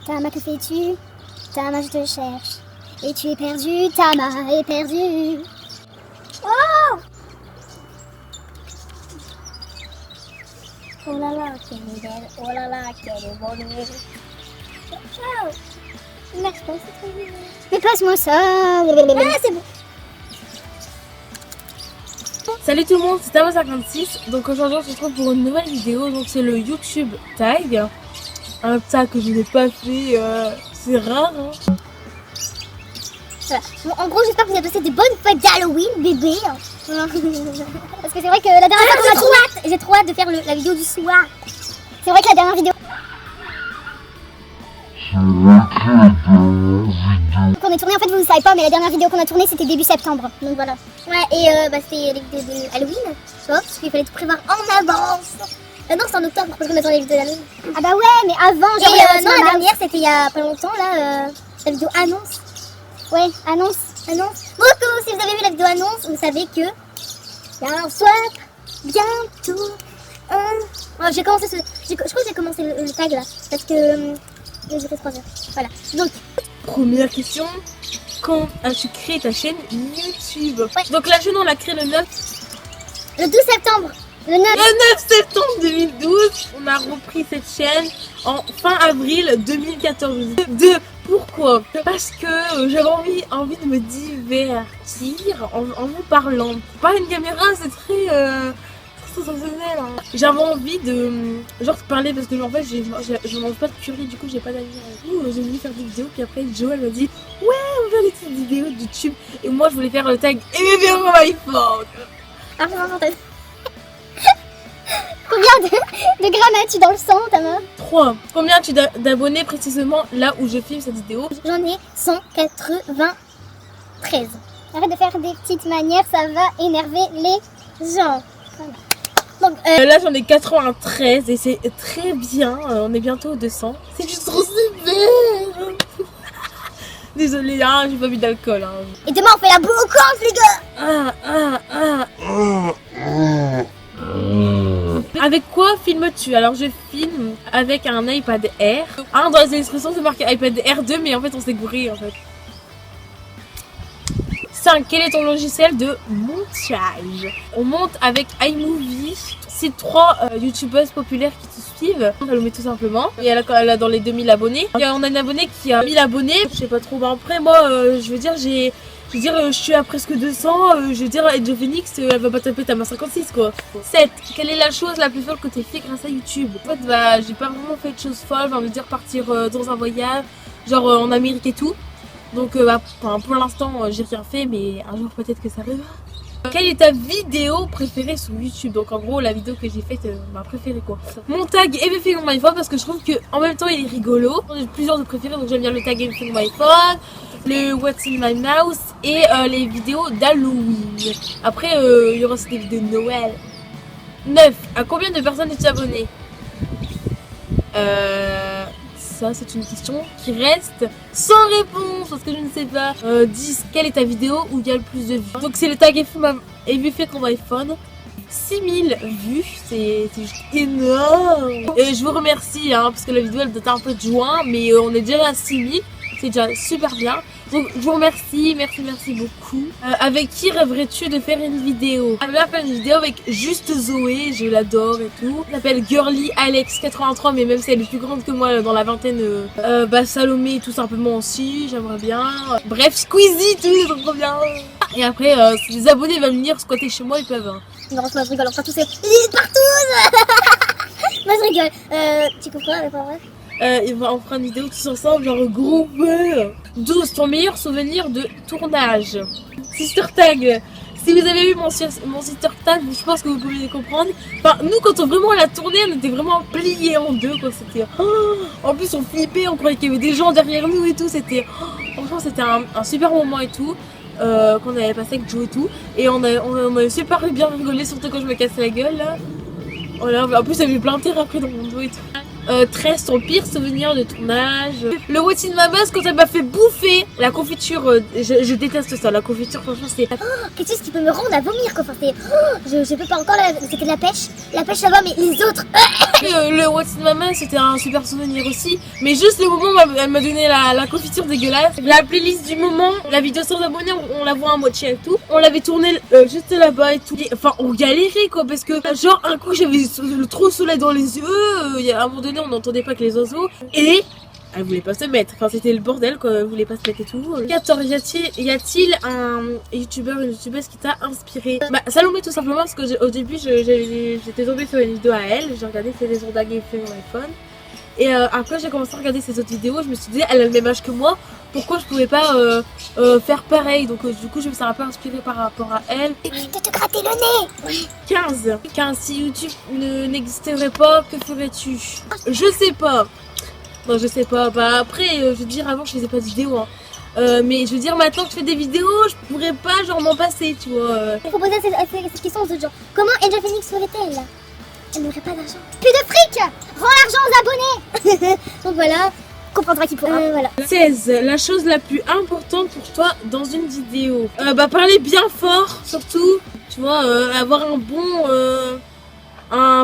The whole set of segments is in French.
Tama, que fais-tu? Tama, je te cherche. Et tu es perdu, Tama est perdu. Oh! Oh là là, quelle est belle. Oh là là, quelle est bonne. Ciao. Merci, c'est trop bien. Mais passe-moi ça. Ah, c'est bon. Salut tout le monde, c'est Tama56. Donc aujourd'hui on se retrouve pour une nouvelle vidéo. Donc c'est le YouTube tag. Un tag que je n'ai pas fait, c'est rare hein. Voilà. Bon, en gros, j'espère que vous avez passé des bonnes fêtes d'Halloween, bébé. Parce que c'est vrai que la dernière fois qu'on a tourné, j'ai trop hâte de faire la vidéo du soir. C'est vrai que la dernière vidéo qu'on a tournée, en fait vous ne savez pas, mais la dernière vidéo qu'on a tournée c'était début septembre. Donc voilà. Ouais, et c'était les vidéos de Halloween, tu vois, parce qu'il fallait tout prévoir en avance. Non, c'est en octobre parce qu'on attendait les vidéos d'Halloween. Ah bah ouais, mais avant, genre. Et non, la dernière c'était il y a pas longtemps là, la vidéo annonce. Ouais, annonce. Bon, si vous avez vu la vidéo annonce, vous savez que il y a un swap bientôt. Oh, j'ai commencé je crois que j'ai commencé le tag là, parce que j'ai fait 3 heures. Voilà. Donc, première question, quand as-tu créé ta chaîne YouTube? Ouais. Donc la chaîne on l'a créée le 12 septembre. Le 9 septembre 2012, on a repris cette chaîne en fin avril 2014. Pourquoi? Parce que j'avais envie de me divertir en vous parlant. Pas une caméra, c'est très sensationnel hein. J'avais envie de genre parler parce que en fait je mange pas de curry, du coup j'ai pas d'amis. J'ai voulu faire des vidéos, puis après Joël m'a dit ouais on va faire des petites vidéos de YouTube, et moi je voulais faire le tag et mes vidéos mon iPhone. Combien de grammes as-tu dans le sang, Tama? 3. Combien as-tu d'abonnés précisément là où je filme cette vidéo? J'en ai 193. Arrête de faire des petites manières, ça va énerver les gens. Donc, là j'en ai 93 et c'est très bien, on est bientôt aux 200. C'est juste trop super. Désolée, hein, j'ai pas bu d'alcool. Hein. Et demain on fait la boucance les gars. Avec quoi filmes-tu? Alors je filme avec un iPad Air. Dans les expressions c'est marqué iPad Air 2, mais en fait on s'est gouré en fait. 5. Quel est ton logiciel de montage? On monte avec iMovie. C'est 3 youtubeuses populaires qui te suivent. Elle le met tout simplement. Et elle a dans les 2000 abonnés. On a une abonnée qui a 1000 abonnés. Je sais pas trop. Bah après moi je veux dire je suis à presque 200. Je veux dire Edge Phoenix elle va pas taper ta main 56 quoi. 7. Quelle est la chose la plus folle que tu as fait grâce à YouTube? En fait bah j'ai pas vraiment fait de choses folles. On va dire partir dans un voyage genre en Amérique et tout. Donc pour l'instant j'ai rien fait, mais un jour peut-être que ça arrivera. Quelle est ta vidéo préférée sur YouTube? Donc en gros la vidéo que j'ai faite, ma préférée quoi. Mon tag Everything on my phone parce que je trouve que en même temps il est rigolo. J'ai plusieurs de préférés, donc j'aime bien le tag Everything on my phone, le What's in my mouth et les vidéos d'Halloween. Après il y aura aussi des vidéos de Noël. 9. À combien de personnes es-tu abonné? Ça c'est une question qui reste sans réponse parce que je ne sais pas. 10. Quelle est ta vidéo où il y a le plus de vues? Donc c'est le tag Everything on my phone. 6000 vues, c'est juste énorme. Et je vous remercie hein, parce que la vidéo elle date un peu de juin, mais on est déjà à 6000. C'est déjà super bien. Donc je vous remercie, merci beaucoup. Avec qui rêverais-tu de faire une vidéo? J'aimerais faire une vidéo avec juste Zoé, je l'adore et tout. Elle s'appelle Girly Alex 83, mais même si elle est plus grande que moi dans la vingtaine, Salomé tout simplement aussi, j'aimerais bien. Bref, Squeezie, tout, c'est trop bien. Et après, si les abonnés veulent venir squatter chez moi, ils peuvent. Hein. Non, je rigole, on fera tous ces partout. Moi je rigole. Tu comprends, mais pas vrai? On fera une vidéo tous ensemble, genre groupé. 12. Ton meilleur souvenir de tournage? Sister Tag. Si vous avez vu mon Sister Tag, je pense que vous pouvez comprendre. Enfin, nous, quand on vraiment l'a tourné, on était vraiment pliés en deux. Quoi. C'était. En plus, on flippait, on croyait qu'il y avait des gens derrière nous et tout. C'était. Franchement, c'était un super moment et tout. Qu'on avait passé avec Joe et tout. Et on a super bien rigolé, surtout quand je me cassais la gueule là. Voilà, en plus, j'avais plein de terre après dans mon dos et tout. 13. Ton pire souvenir de tournage? Le What's in my mouth quand elle m'a fait bouffer la confiture. Je déteste ça, la confiture franchement c'est quelque chose qui peut me rendre à vomir quoi. Enfin, je peux pas encore c'était de la pêche ça va, mais les autres Le What's in My Mind, c'était un super souvenir aussi. Mais juste le moment où elle m'a donné la confiture dégueulasse. La playlist du moment, la vidéo sans abonnés, on la voit à moitié et tout. On l'avait tournée juste là-bas et tout. Enfin, on galérait quoi, parce que genre un coup j'avais le trop soleil dans les yeux. À un moment donné, on n'entendait pas que les oiseaux. Et elle voulait pas se mettre, enfin c'était le bordel quoi, elle voulait pas se mettre et tout. Attends, y a-t-il un youtubeur, une youtubeuse qui t'a inspiré? Bah Salomé tout simplement parce que au début j'étais tombée sur une vidéo à elle, j'ai regardé ses dessins d'Agé fait mon iPhone. Et après j'ai commencé à regarder ses autres vidéos, je me suis dit elle a le même âge que moi, pourquoi je pouvais pas faire pareil? Donc du coup je me suis un peu inspirée par rapport à elle. De te gratter le nez. 15, si YouTube n'existerait pas, que ferais-tu? Je sais pas. Non, je sais pas. Bah après, je veux dire, avant je faisais pas de vidéos. Hein. Mais je veux dire, maintenant que je fais des vidéos, je pourrais pas genre m'en passer, tu vois. Je proposais cette question aux autres gens. Comment Angel Phoenix ferait-elle? Elle n'aurait pas d'argent. Plus de fric. Rends l'argent aux abonnés. Donc voilà, comprendra qui pourra. Voilà. 16. La chose la plus importante pour toi dans une vidéo. Bah parler bien fort, surtout. Tu vois, avoir un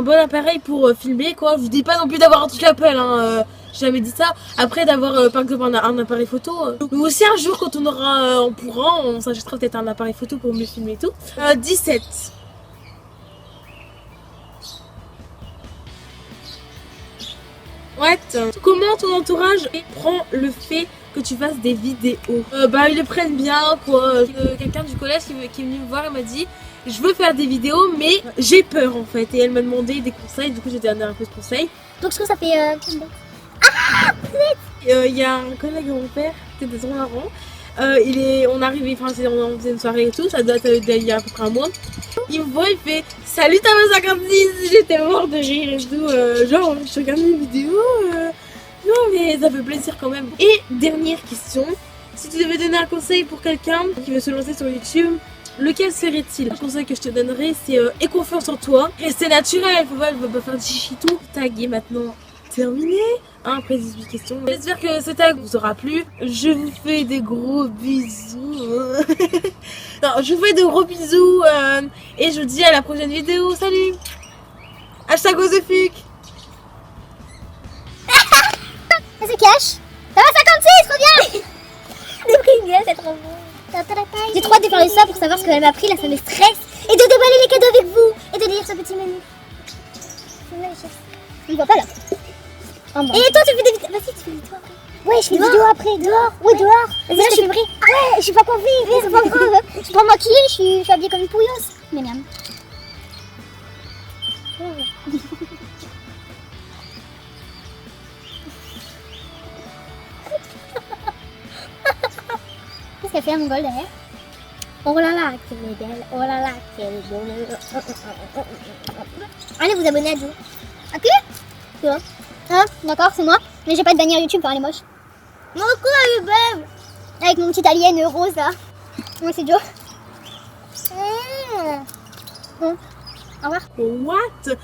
bon appareil pour filmer, quoi. Je vous dis pas non plus d'avoir un truc Apple, hein. J'ai jamais dit ça. Après d'avoir par exemple un appareil photo. Nous aussi un jour quand on s'achètera peut-être un appareil photo pour mieux filmer et tout. 17. What? Comment ton entourage prend le fait que tu fasses des vidéos? Bah ils le prennent bien quoi. Quelqu'un du collège qui est venu me voir et m'a dit je veux faire des vidéos mais j'ai peur en fait. Et elle m'a demandé des conseils, du coup j'ai donné un peu de conseils. Donc je trouve que ça fait... Il y a un collègue de mon père, c'était trop marrant. On arrivait, enfin on faisait une soirée et tout, ça date d'il y a à peu près un mois. Il me voit, il fait salut Tama 56, j'étais mort de rire et tout. Genre je regarde mes vidéos, non mais ça fait plaisir quand même. Et dernière question, si tu devais donner un conseil pour quelqu'un qui veut se lancer sur YouTube, lequel serait-il? Le conseil que je te donnerais c'est aie confiance en toi, rester naturel, faut pas faire du chichitou. Tag est maintenant terminé, après 18 questions. J'espère que ce tag vous aura plu. Je vous fais des gros bisous. Non, je vous fais de gros bisous et je vous dis à la prochaine vidéo. Salut. Hashtag #OseFuc. Elle se cache. Ça va 56, trop bien. Le prix, c'est trop bon. J'ai trop hâte de faire le ça pour savoir ce qu'elle m'a pris, là ça me stresse. Et de déballer les cadeaux avec vous. Et de lire ce petit menu. On ne voit pas là. Oh, et toi tu fais des vidéos. Vas-y tu fais des vidéos après. Ouais je fais des vidéos après. Dehors. Ouais dehors. Vas-y là je suis pris. Ouais je suis pas convaincue. Mais c'est pas grave. Je suis pas maquillée, je suis habillée comme une pouilleuse. Mais miam. Qu'est-ce qu'elle fait à mon bol derrière? Oh là là, qu'elle est belle. Oh là là, quelle est bonne. Allez vous abonner à Joe. À qui? Toi. Ah, d'accord, c'est moi. Mais j'ai pas de bannière YouTube, elle est moche. Mon cou, elle est belle. Avec mon petit alien rose là. Moi c'est Joe. Bon, au revoir. What?